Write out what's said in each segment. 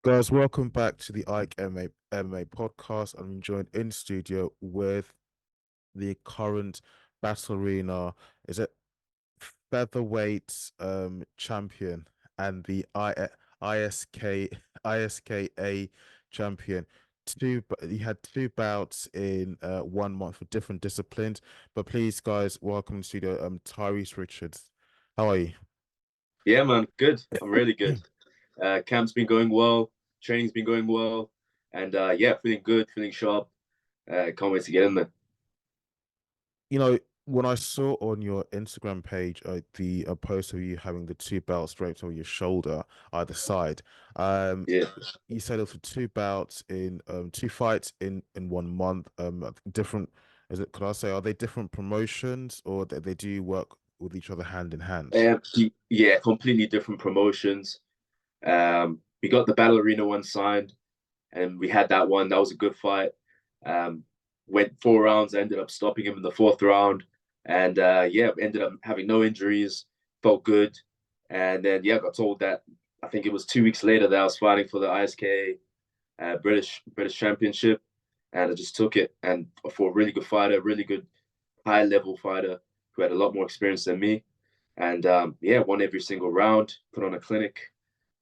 Guys, welcome back to the Ike Mma MMA podcast. I'm joined in studio with the current Battle Arena, is it featherweight champion and the ISKA champion. He had two bouts in 1 month for different disciplines. But please, guys, welcome to studio Tyrese Richards. How are you? Yeah, man, good. I'm really good. Camp's been going well, training's been going well, and yeah, feeling good, feeling sharp. Can't wait to get in there. You know, when I saw on your Instagram page the post of you having the two belts draped over your shoulder either side, um, Yeah. you said it was for two bouts in two fights in 1 month. Different, is it? Could I say, are they different promotions or they do work with each other hand in hand? Yeah, completely different promotions. We got the Battle Arena one signed, and we had that one. That was a good fight. Um, Went 4 rounds. I ended up stopping him in the fourth round, and yeah, ended up having no injuries. Felt good, and then yeah, got told that I think it was 2 weeks later that I was fighting for the ISKA British Championship, and I just took it. And for a really good fighter, really good high level fighter who had a lot more experience than me, and yeah, won every single round, put on a clinic,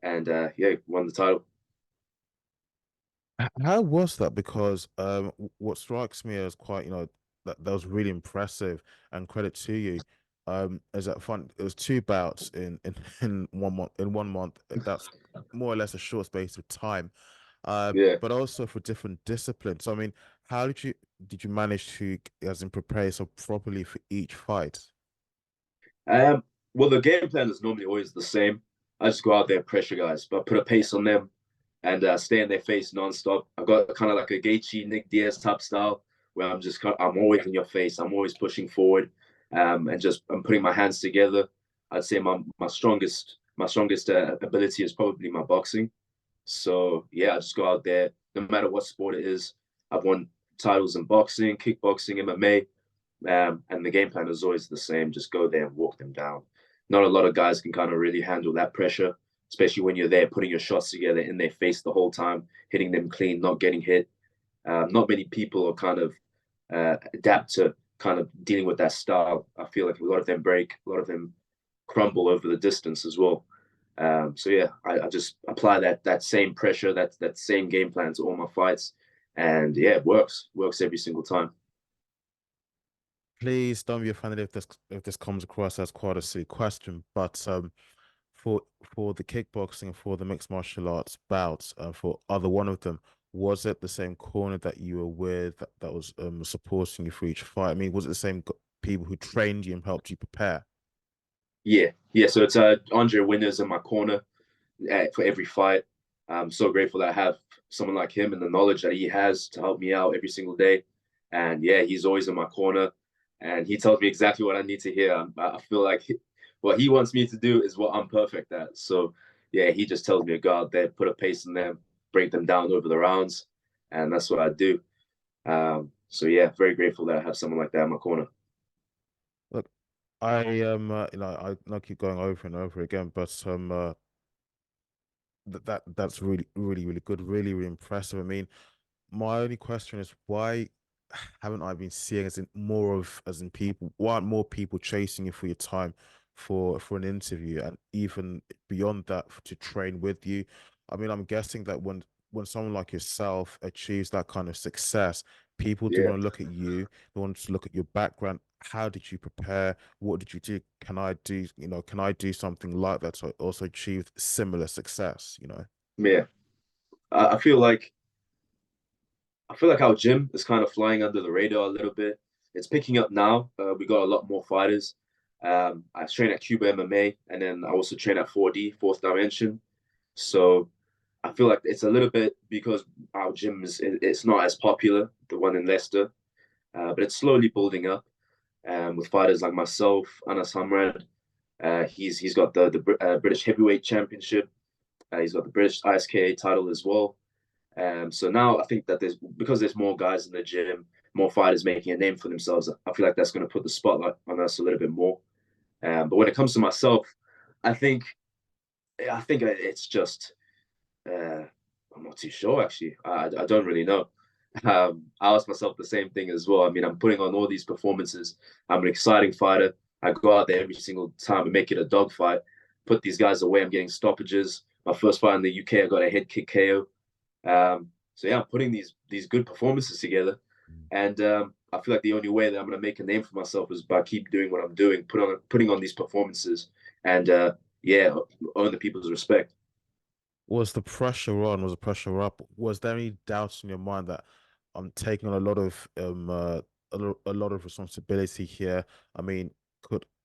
and yeah, won the title. How was that? Because what strikes me as quite, that was really impressive and credit to you. Is that fun? It was two bouts in 1 month. In 1 month, that's more or less a short space of time. Yeah. But also for different disciplines. So, I mean, how did you manage to, as in, prepare so properly for each fight? Um, well, the game plan is normally always the same. I just go out there, pressure guys, but put a pace on them and stay in their face nonstop. I've got kind of like a Gaethje, Nick Diaz type style where I'm always in your face. I'm always pushing forward, and just I'm putting my hands together. I'd say my strongest ability is probably my boxing. So yeah, I just go out there, no matter what sport it is. I've won titles in boxing, kickboxing, MMA. And the game plan is always the same. Just go there and walk them down. Not a lot of guys can kind of really handle that pressure, especially when you're there putting your shots together in their face the whole time, hitting them clean, not getting hit. Not many people are kind of adapt to kind of dealing with that style. I feel like a lot of them break, a lot of them crumble over the distance as well. So yeah, I just apply that same pressure, that same game plan to all my fights, and yeah, it works every single time. Please don't be offended if this comes across as quite a silly question, but for the kickboxing and for the mixed martial arts bouts, for either one of them, was it the same corner that you were with that was supporting you for each fight? I mean, was it the same people who trained you and helped you prepare? Yeah. So it's Andre Winners in my corner for every fight. I'm so grateful that I have someone like him and the knowledge that he has to help me out every single day. And yeah, he's always in my corner, and he tells me exactly what I need to hear. I feel like what he wants me to do is what I'm perfect at. So yeah, he just tells me to go out there, put a pace in them, break them down over the rounds, and that's what I do. So yeah, very grateful that I have someone like that in my corner. Look, I I know keep going over and over again, but that's really good, really impressive. I mean, my only question is why haven't I been seeing as in more of as in people why aren't more people chasing you for your time for an interview and even beyond that to train with you? I mean, I'm guessing that when someone like yourself achieves that kind of success, people do Yeah. want to look at you, they want to look at your background. How did you prepare? What did you do? Can I do something like that to also achieve similar success, you know? Yeah. I I feel like our gym is kind of flying under the radar a little bit. It's picking up now. We got a lot more fighters. I train at Cuba MMA, and then I also train at 4D, Fourth Dimension. So I feel like it's a little bit because our gym it's not as popular, the one in Leicester, but it's slowly building up. With fighters like myself, Anas Hamrad, he's got the British Heavyweight Championship. He's got the British ISKA title as well. So now I think that there's more guys in the gym, more fighters making a name for themselves. I feel like that's going to put the spotlight on us a little bit more. But when it comes to myself, I think I think it's just uh, not too sure actually. I don't really know. I asked myself the same thing as well. I mean, I'm putting on all these performances. I'm an exciting fighter. I go out there every single time and make it a dogfight. Put these guys away. I'm getting stoppages. My first fight in the UK, I got a head kick KO. So yeah, I'm putting these good performances together, and I feel like the only way that I'm going to make a name for myself is by keep doing what I'm doing, putting on these performances, and yeah, earn the people's respect. Was the pressure on? Was the pressure up? Was there any doubts in your mind that I'm taking on a lot of a lot of responsibility here? I mean,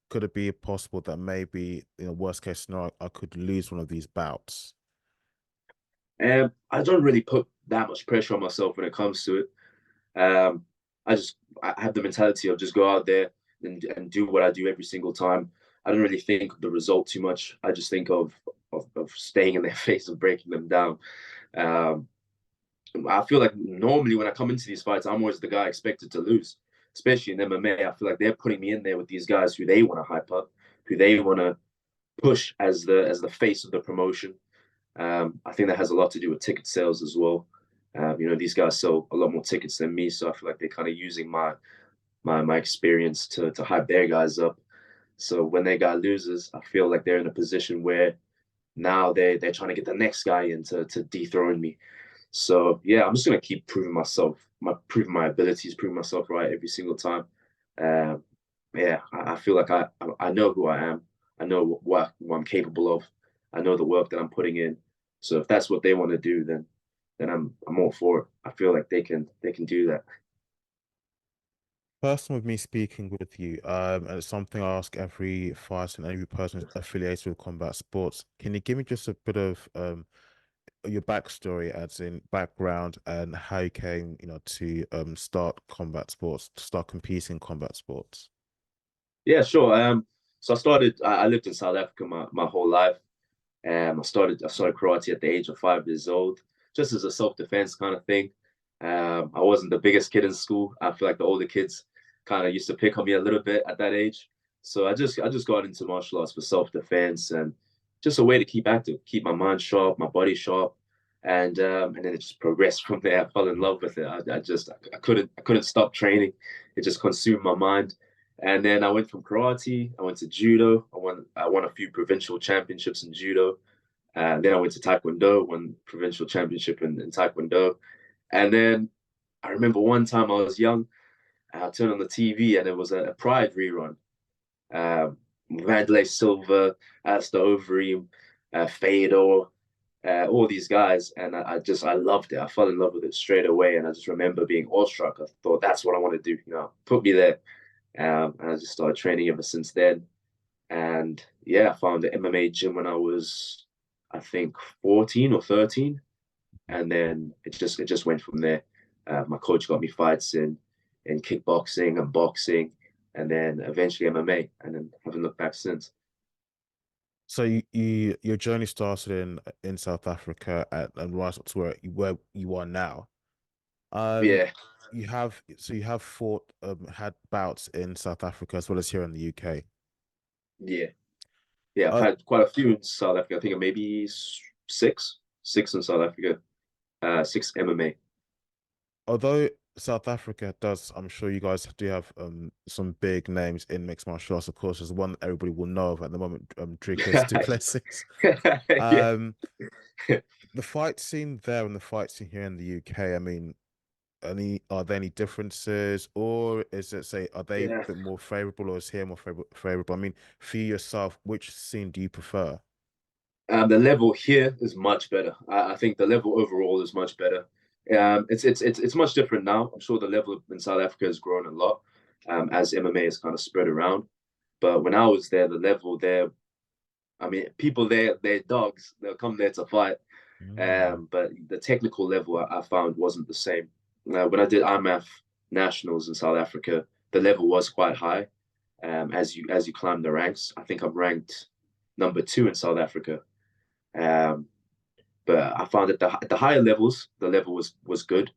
could it be possible that maybe in a worst case scenario I could lose one of these bouts? And I don't really put that much pressure on myself when it comes to it. Um, I have the mentality of just go out there and do what I do every single time. I don't really think of the result too much. I just think of staying in their face and breaking them down. Um, I feel like normally when I come into these fights, I'm always the guy expected to lose, especially in MMA. I feel like they're putting me in there with these guys who they want to hype up, who they want to push as the face of the promotion. I think that has a lot to do with ticket sales as well. You know, these guys sell a lot more tickets than me, so I feel like they're kind of using my experience to hype their guys up. So when their guy loses, I feel like they're in a position where now they're trying to get the next guy in to dethrone me. So yeah, I'm just gonna keep proving my abilities, proving myself right every single time. Um, yeah, I feel like I know who I am. I know what I'm capable of. I know the work that I'm putting in. So if that's what they want to do, then I'm all for it. I feel like they can do that. Person with me speaking with you, and it's something I ask every fighter and every person affiliated with combat sports. Can you give me just a bit of your backstory, as in background, and how you came, to start combat sports, to start competing in combat sports? Yeah, sure. So I lived in South Africa my whole life. I started karate at the age of 5 years old, just as a self-defense kind of thing. I wasn't the biggest kid in school. I feel like the older kids kind of used to pick on me a little bit at that age. So I just got into martial arts for self-defense and just a way to keep active, keep my mind sharp, my body sharp, and then it just progressed from there. I fell in love with it. I couldn't stop training. It just consumed my mind. And then I went from karate. I went to judo. I won a few provincial championships in judo. Then I went to taekwondo, won provincial championship in taekwondo. And then I remember one time I was young. I turned on the TV and it was a Pride rerun. Um, Vandalay Silva, Asta Overeem, Fedor, all these guys, and I loved it. I fell in love with it straight away, and I just remember being awestruck. I thought that's what I want to do. You know, put me there, and I just started training ever since then. And yeah, I found the MMA gym when I was, I think, 14 or 13, and then it just went from there. My coach got me fights in kickboxing and boxing, and then eventually MMA, and then haven't looked back since. So your journey started in South Africa and right up to where you are now. Um, Yeah, you have fought had bouts in South Africa as well as here in the UK. yeah, yeah. I've Uh, had quite a few in South Africa. I think maybe six in South Africa. Six MMA. although South Africa does, I'm sure you guys do have some big names in mixed martial arts. Of course, there's one that everybody will know of at the moment, Dricus du Plessis. Yeah. Um, the fight scene there and the fight scene here in the UK, I mean, are there any differences, or is it, say, are they a Yeah. bit more favorable, or is here more favorable? I mean, for you yourself, which scene do you prefer? The level here is much better. I think the level overall is much better. It's much different now. I'm sure the level in South Africa has grown a lot as MMA has kind of spread around. But when I was there, the level there, I mean, people there, they're dogs. They'll come there to fight. Mm. But the technical level I found wasn't the same. When I did IMAF nationals in South Africa, the level was quite high. As you climb the ranks, I think I'm ranked number two in South Africa. Um, but I found that at the higher levels, the level was good.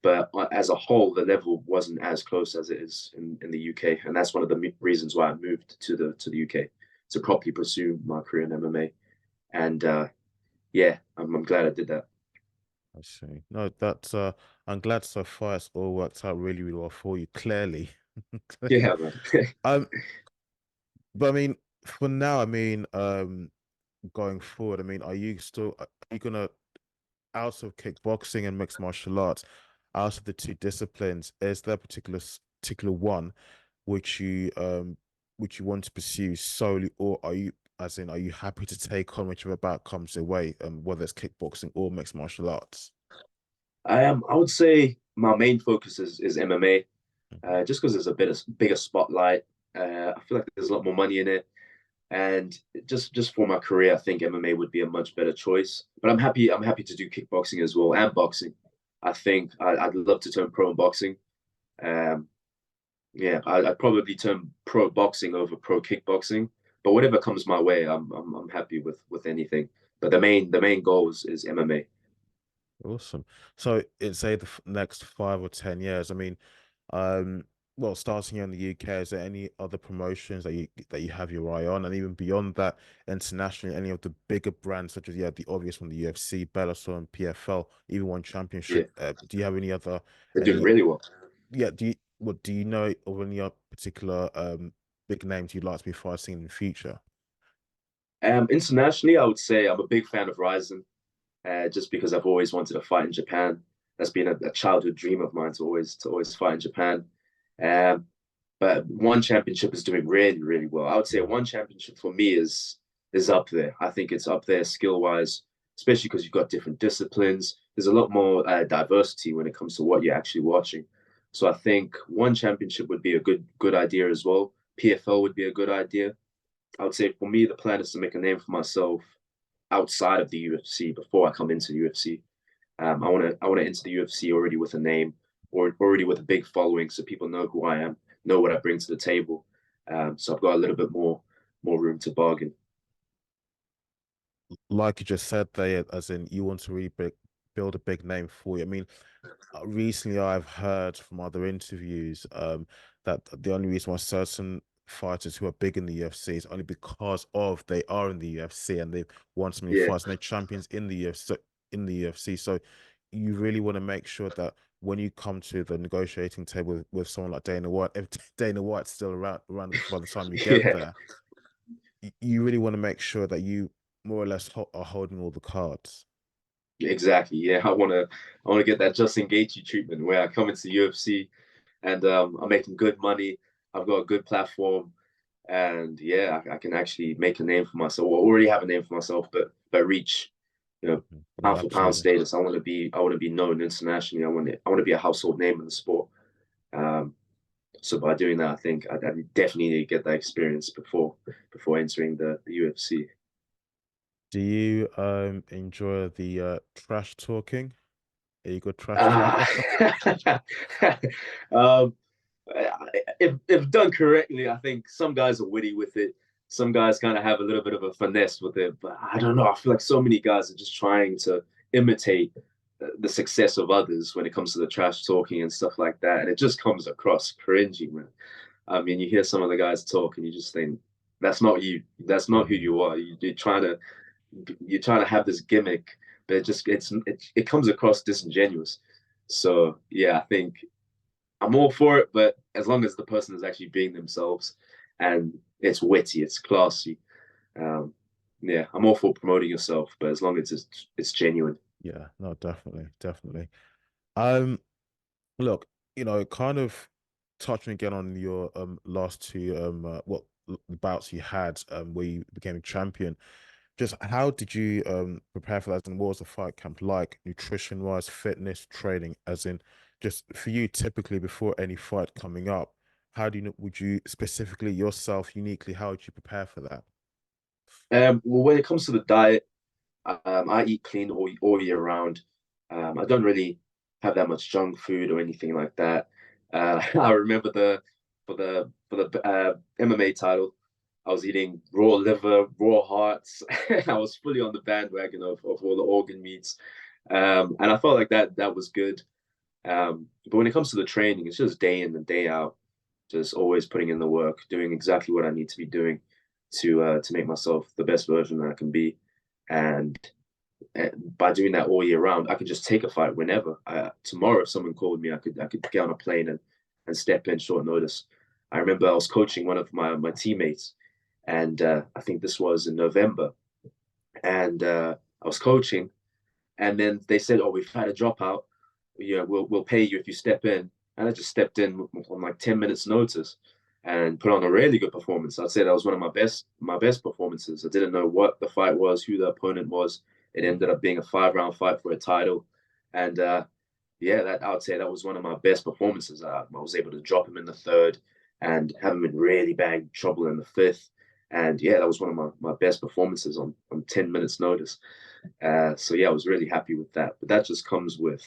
But as a whole, the level wasn't as close as it is in the UK, and that's one of the reasons why I moved to the UK to properly pursue my career in MMA. And yeah, I'm glad I did that. I see. No, that's I'm glad so far it's all worked out really, really well for you, clearly. Yeah, man. Um, but I mean, for now, I mean, going forward, I mean, are you gonna, out of kickboxing and mixed martial arts, out of the two disciplines, is there a particular one which you want to pursue solely, or are you, as in, are you happy to take on whichever bout comes your way, whether it's kickboxing or mixed martial arts? I would say my main focus is MMA, Mhm. just because there's a bigger spotlight. I feel like there's a lot more money in it, and just for my career, I think MMA would be a much better choice. But I'm happy to do kickboxing as well and boxing. I think I'd love to turn pro in boxing. Um, yeah, I'd probably turn pro boxing over pro kickboxing. But whatever comes my way, I'm happy with anything. But the main goal is MMA. Awesome. So in say the next 5 or 10 years, I mean, um, well, starting here in the UK, is there any other promotions that you have your eye on, and even beyond that, internationally, any of the bigger brands such as, yeah, the obvious one, the UFC, Bellator, and PFL, even one Yeah, championship? Do you have any other they're doing any really well. yeah? Do you know of any other particular big names you'd like to be fighting in the future? Internationally, I would say I'm a big fan of Ryzen, just because I've always wanted to fight in Japan. That's been a childhood dream of mine to always fight in Japan. Um, but one championship is doing really, really well. I would say Mhm. one championship for me is up there. I think it's up there skill wise, especially because you've got different disciplines. There's a lot more diversity when it comes to what you're actually watching. So I think one championship would be a good idea as well. PFL would be a good idea. I would say for me, the plan is to make a name for myself outside of the UFC before I come into the UFC. I want to enter the UFC already with a name or already with a big following, so people know who I am, know what I bring to the table. So I've got a little bit more room to bargain. Like you just said there, as in you want to really build a big name for you. I mean, recently I've heard from other interviews that the only reason why certain fighters who are big in the UFC is only because of they are in the UFC and they've won so many Yeah, fights and they're champions in the UFC. So you really want to make sure that when you come to the negotiating table with someone like Dana White, if Dana White's still around by the time you get yeah, there, you really want to make sure that you more or less are holding all the cards. exactly. Yeah, I want to get that Justin Gaethje treatment where I come into the UFC and I'm making good money. I've got a good platform, and yeah, I can actually make a name for myself. Well, already have a name for myself, but reach, Mhm. No, pound for pound absolutely. status. I want to be known internationally. I want to be a household name in the sport. Um, so by doing that, I think I definitely need to get that experience before entering the UFC. Do you enjoy the trash talking? Are you a good trash Ah, talker? um, if done correctly, I think some guys are witty with it. Some guys kind of have a little bit of a finesse with it, but I don't know. I feel like so many guys are just trying to imitate the success of others when it comes to the trash talking and stuff like that, and it just comes across cringy, man. I mean, you hear some of the guys talk, and you just think that's not you. That's not who Mhm. you are. You're trying to have this gimmick, but it comes across disingenuous. So yeah, I think I'm all for it, but as long as the person is actually being themselves and it's witty, it's classy. Um, yeah, I'm all for promoting yourself, but as long as it's genuine. Yeah, no, definitely, definitely. Um, Look, kind of touching again on your last two bouts you had where you became a champion. Just how did you prepare for that, and what was the fight camp like, nutrition wise, fitness, training, as in just for you typically before any fight coming up? How do you know, would you specifically yourself uniquely, how would you prepare for that? Well, when it comes to the diet, I eat clean all year round. I don't really have that much junk food or anything like that. I remember for the MMA title, I was eating raw liver, raw hearts. I was fully on the bandwagon of all the organ meats, and I felt like that was good. But when it comes to the training, it's just day in and day out, just always putting in the work, doing exactly what I need to be doing to make myself the best version that I can be. And by doing that all year round, I could just take a fight whenever. Tomorrow, if someone called me, I could get on a plane and step in short notice. I remember I was coaching one of my teammates, and I think this was in November, and I was coaching, and then they said, "Oh, we've had a dropout. Yeah, we'll pay you if you step in." And I just stepped in on like 10 minutes notice and put on a really good performance. I'd say that was one of my best performances. I didn't know what the fight was, who the opponent was. It ended up being a 5-round fight for a title, and yeah, that I would say that was one of my best performances. I was able to drop him in the third and have him in really bad trouble in the fifth. And yeah, that was one of my best performances on 10 minutes notice. So yeah, I was really happy with that. But that just comes with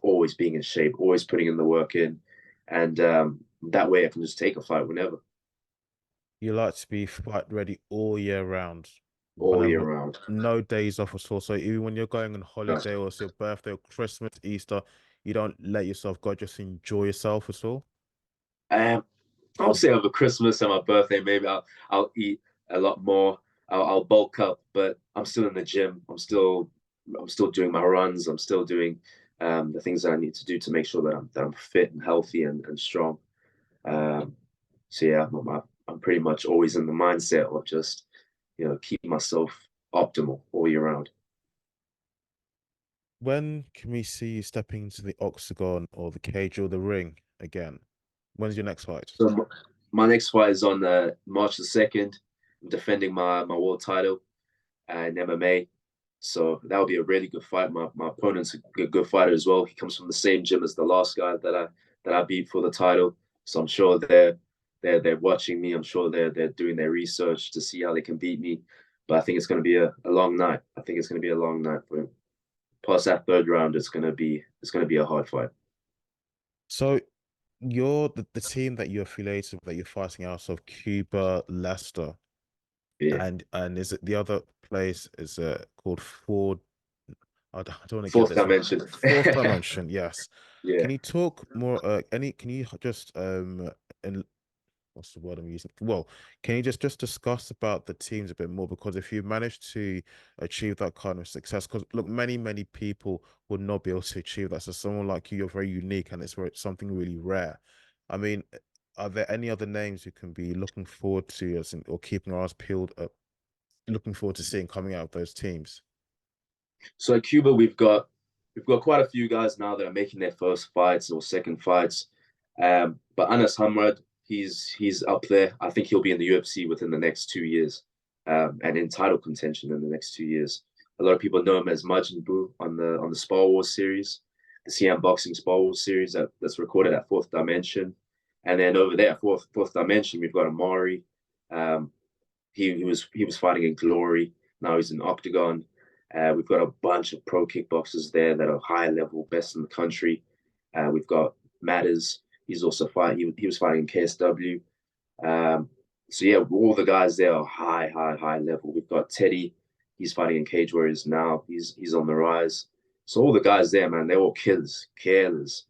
always being in shape, always putting in the work in, and that way I can just take a fight whenever, You like to be fight ready all year round, all year whenever, round. no days off at all. So even when you're going on No. holiday or it's your birthday or Christmas, Easter, you don't let yourself go, just enjoy yourself at all. Um, I would say over Christmas and my birthday, maybe I'll eat a lot more. I'll bulk up, but I'm still in the gym. I'm still doing my runs. I'm still doing the things that I need to do to make sure that I'm fit and healthy and strong. Um, so yeah, I'm pretty much always in the mindset of just keep myself optimal all year round. When can we see you stepping into the octagon or the cage or the ring again? When's your next fight? So my next fight is on March the 2nd. I'm defending my world title in MMA. So that would be a really good fight. My opponent's a good fighter as well. He comes from the same gym as the last guy that I beat for the title. So I'm sure they're watching me. I'm sure they're doing their research to see how they can beat me. But I think it's going to be a long night. I think it's going to be a long night for him. Plus that third round, it's going to be a hard fight. So you're the team that you're affiliated with, that you're fighting out of, Cuba, Leicester, Yeah. and is it the other place is called Ford? I don't want to get Fourth this wrong. dimension. Fourth Dimension, yes. Yeah. Can you talk more? Can you just and what's the word I'm using? Well, can you just discuss about the teams a bit more? Because if you manage to achieve that kind of success, because look, many people would not be able to achieve that. So someone like you, you're very unique, and it's something really rare. I mean, are there any other names you can be looking forward to, as in, or keeping our eyes peeled up, looking forward to seeing coming out of those teams? So at Cuba, we've got quite a few guys now that are making their first fights or second fights. But Anas Hamrad, he's up there. I think he'll be in the UFC within the next 2 years, and in title contention in the next 2 years. A lot of people know him as Majin Buu on the Spar Wars series, the CM Boxing Spar Wars series that's recorded at Fourth Dimension. And then over there, Fourth Dimension, we've got Amari. Um, he was fighting in Glory. Now he's in Octagon. We've got a bunch of pro kickboxers there that are high level, best in the country. We've got Matters. He's also fighting. He was fighting in KSW. So yeah, all the guys there are high level. We've got Teddy. He's fighting in Cage Warriors now. He's on the rise. So all the guys there, man, they're all killers, careless.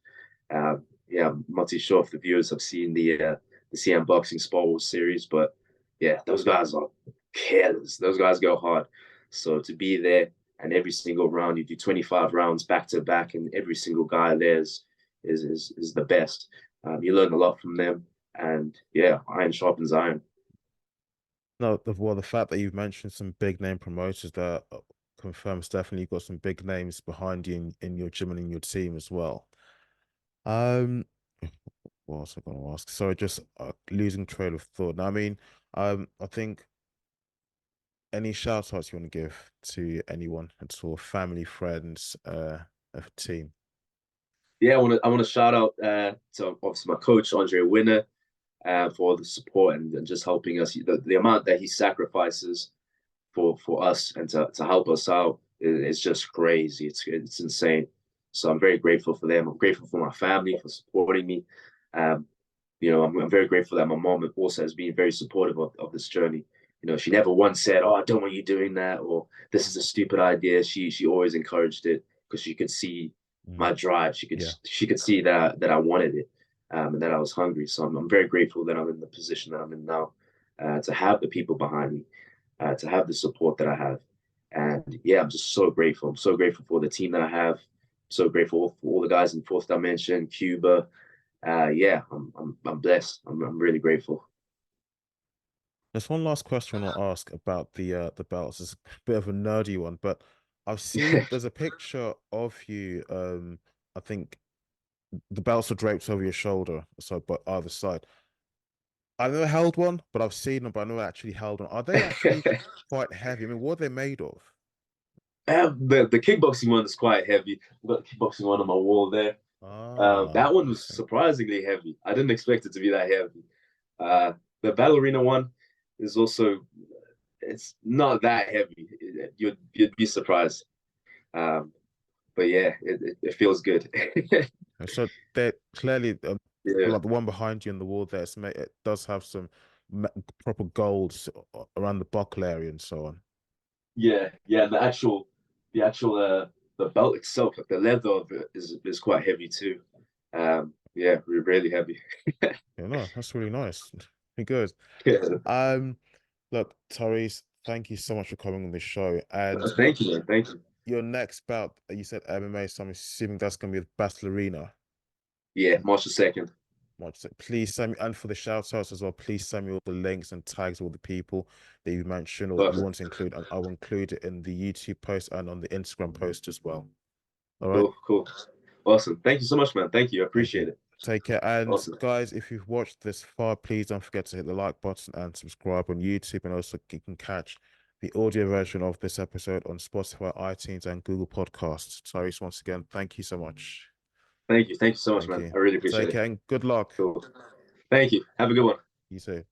Yeah, I'm not too sure if the viewers have seen the CM Boxing Spar Wars series, but yeah, those guys are killers. Those guys go hard. So to be there and every single round, you do 25 rounds back to back, and every single guy there is the best. You learn a lot from them, and yeah, iron sharpens iron. No, the fact that you've mentioned some big name promoters that confirms definitely you've got some big names behind you in your gym and in your team as well. Um, what was I going to ask? Sorry, just losing trail of thought. Now, I mean, I think any shout outs you want to give to anyone at all, family, friends, a team. Yeah, I want to shout out to obviously my coach Andre Winner for all the support and just helping us. The amount that he sacrifices for us and to help us out is just crazy. It's insane. So I'm very grateful for them. I'm grateful for my family for supporting me. Um, I'm very grateful that my mom also has been very supportive of this journey. She never once said, "Oh, I don't want you doing that," or "This is a stupid idea." She always encouraged it because she could see Mm, my drive. She could yeah. she could see that I wanted it, and that I was hungry. So I'm very grateful that I'm in the position that I'm in now, to have the people behind me, to have the support that I have. And yeah, I'm just so grateful. I'm so grateful for the team that I have. So grateful for all the guys in Fourth Dimension, Cuba. Yeah, I'm blessed. I'm really grateful. There's one last question I want to ask about the belts. It's a bit of a nerdy one, but I've seen there's a picture of you. I think the belts are draped over your shoulder, so but either side. I've never held one, but I've seen them, but I've never actually held one. Are they actually quite heavy? I mean, what are they made of? The kickboxing one is quite heavy. I've got the kickboxing one on my wall there. Ah, That one was okay. surprisingly heavy. I didn't expect it to be that heavy. The Battle Arena one is also, it's not that heavy. You'd be surprised. Um, but yeah, it feels good. And so they're clearly Yeah, like the one behind you on the wall there. It does have some proper golds around the buckle area and so on. yeah. The actual the belt itself, like the leather of it, is quite heavy too. Yeah, really heavy. Yeah, no, that's really nice. Pretty good. Yeah. Um, Look, Tyrese, thank you so much for coming on this show. And look, Thank you, man. Thank you. your next bout, you said MMA, so I'm assuming that's going to be the Battle Arena. Yeah, March the 2nd. So please send me, and for the shout outs as well, please send me all the links and tags of all the people that you mentioned or you Perfect. want to include. And I will include it in the YouTube post and on the Instagram post as well. All right. Cool, cool. Awesome. Thank you so much, man. Thank you. I Thank you. appreciate it. Take care. And Awesome. guys, if you've watched this far, please don't forget to hit the like button and subscribe on YouTube. And also, you can catch the audio version of this episode on Spotify, iTunes, and Google Podcasts. Tyrese, once again, thank you so much. Thank you. Thank you so much, Thank man. you. I really appreciate Take it. care and good luck. Cool. Thank you. Have a good one. You too.